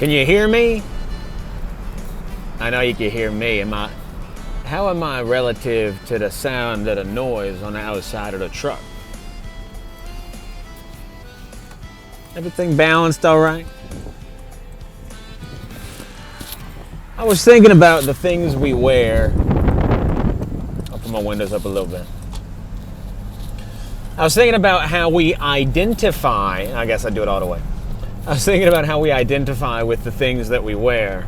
Can you hear me? I know you can hear me. How am I relative to the sound of the noise on the outside of the truck? Everything balanced all right? I was thinking about the things we wear. I'll put my windows up a little bit. I was thinking about how we identify. I guess I do it all the way. I was thinking about how we identify with the things that we wear.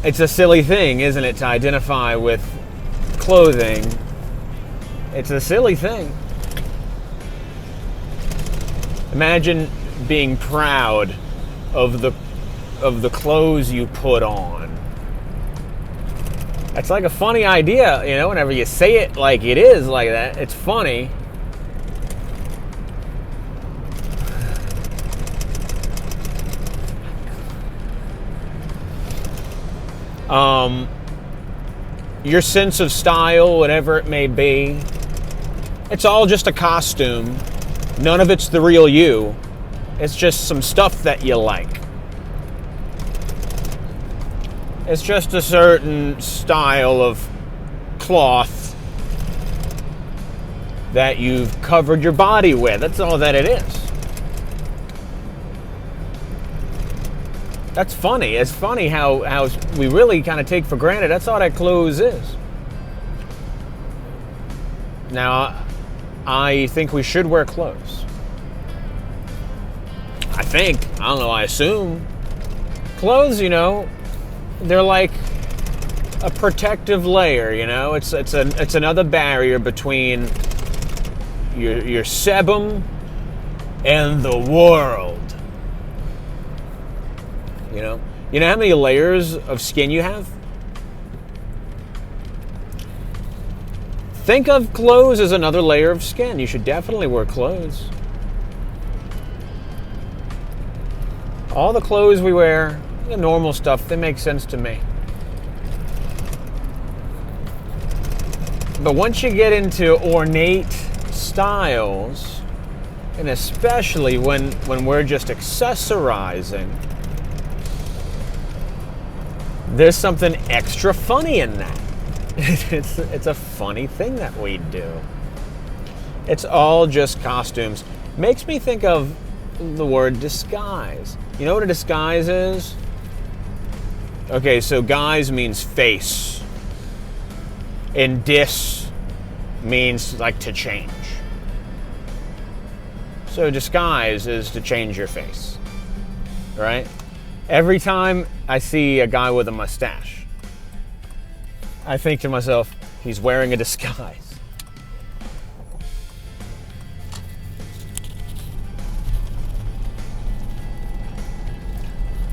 It's a silly thing, isn't it, to identify with clothing? It's a silly thing. Imagine being proud of the clothes you put on. That's like a funny idea, you know, whenever you say it like it is like that, it's funny. Your sense of style, whatever it may be, it's all just a costume. None of it's the real you. It's just some stuff that you like. It's just a certain style of cloth that you've covered your body with. That's all that it is. That's funny. It's funny how we really kind of take for granted that's all that clothes is. Now, I think we should wear clothes. I don't know, I assume. Clothes, you know, they're like a protective layer, you know? It's another barrier between your sebum and the world. You know how many layers of skin you have? Think of clothes as another layer of skin. You should definitely wear clothes. All the clothes we wear, the normal stuff, they make sense to me. But once you get into ornate styles, and especially when we're just accessorizing, there's something extra funny in that. It's a funny thing that we do. It's all just costumes. Makes me think of the word disguise. You know what a disguise is? Okay, so guise means face. And dis means like to change. So disguise is to change your face. Right? Every time I see a guy with a mustache, I think to myself, he's wearing a disguise.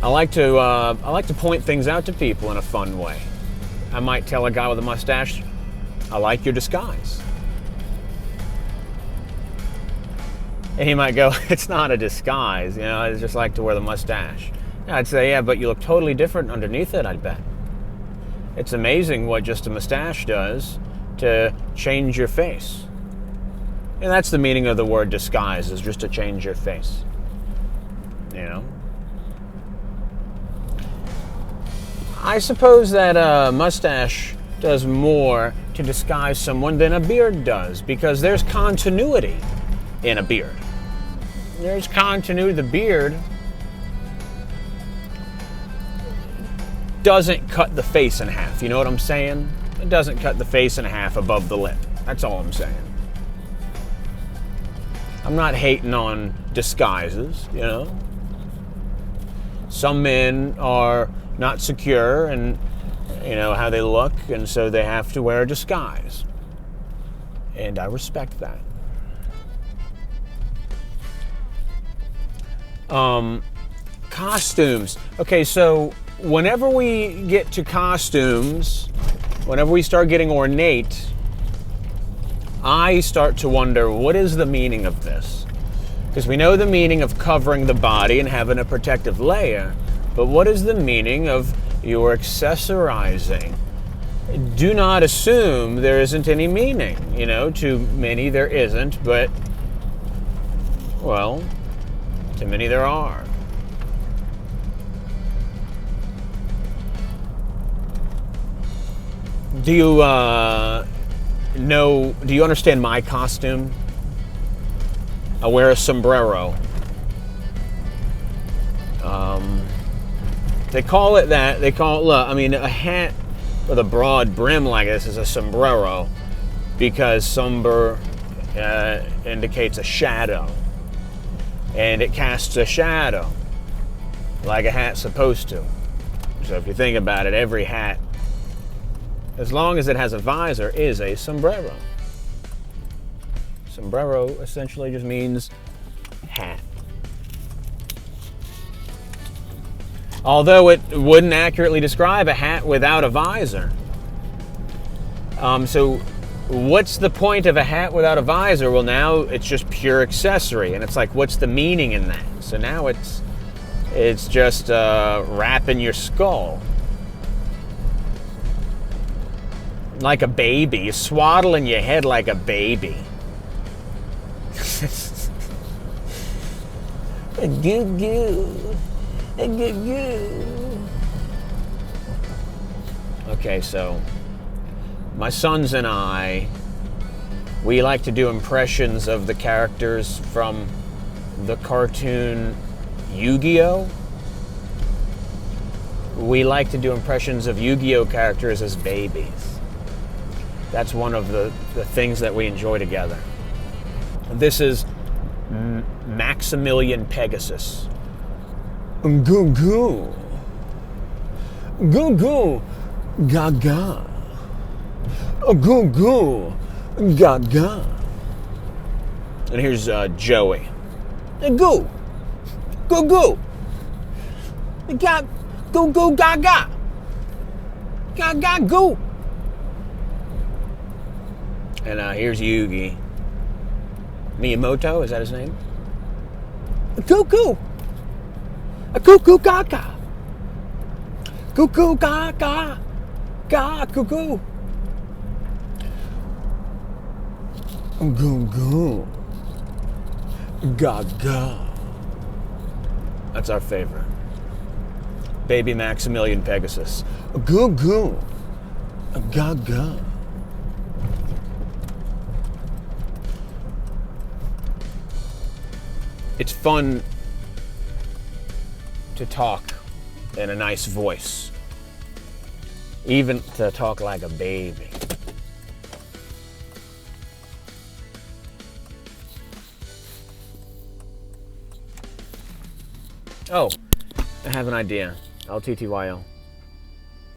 I like to point things out to people in a fun way. I might tell a guy with a mustache, I like your disguise. And he might go, it's not a disguise, you know, I just like to wear the mustache. I'd say, yeah, but you look totally different underneath it, I'd bet. It's amazing what just a mustache does to change your face. And that's the meaning of the word disguise, is just to change your face. You know? I suppose that a mustache does more to disguise someone than a beard does, because there's continuity in a beard. There's continuity. The beard doesn't cut the face in half. You know what I'm saying? It doesn't cut the face in half above the lip. That's all I'm saying. I'm not hating on disguises, you know? Some men are not secure in, you know, how they look, and so they have to wear a disguise. And I respect that. Costumes. Okay, so whenever we get to costumes, whenever we start getting ornate, I start to wonder, what is the meaning of this? Because we know the meaning of covering the body and having a protective layer, but what is the meaning of your accessorizing? Do not assume there isn't any meaning. You know, to many there isn't, but Well, too many there are. Do you do you understand my costume? I wear a sombrero. They call it that. They call it, look, I mean, a hat with a broad brim like this is a sombrero because somber indicates a shadow. And it casts a shadow like a hat's supposed to. So if you think about it, every hat, as long as it has a visor, is a sombrero. Sombrero essentially just means hat. Although it wouldn't accurately describe a hat without a visor. So what's the point of a hat without a visor? Well, now it's just pure accessory. And it's like, what's the meaning in that? So now it's just wrapping your skull. Like a baby. Swaddling your head like a baby. Goo goo. Goo goo. Okay, so my sons and I, we like to do impressions of the characters from the cartoon Yu-Gi-Oh! We like to do impressions of Yu-Gi-Oh! Characters as babies. That's one of the things that we enjoy together. This is Maximilian Pegasus. Goo goo. Goo goo. Gaga. Goo goo. Gaga. And here's Joey. Goo. Goo goo. Goo goo gaga. Gaga goo. And here's Yugi. Miyamoto, is that his name? Cuckoo! A cuckoo gaga! Cuckoo gaga! Ga cuckoo! Goo goo! Gaga! That's our favorite. Baby Maximilian Pegasus. Goo goo! Gaga! It's fun to talk in a nice voice, even to talk like a baby. Oh, I have an idea. LTTYL.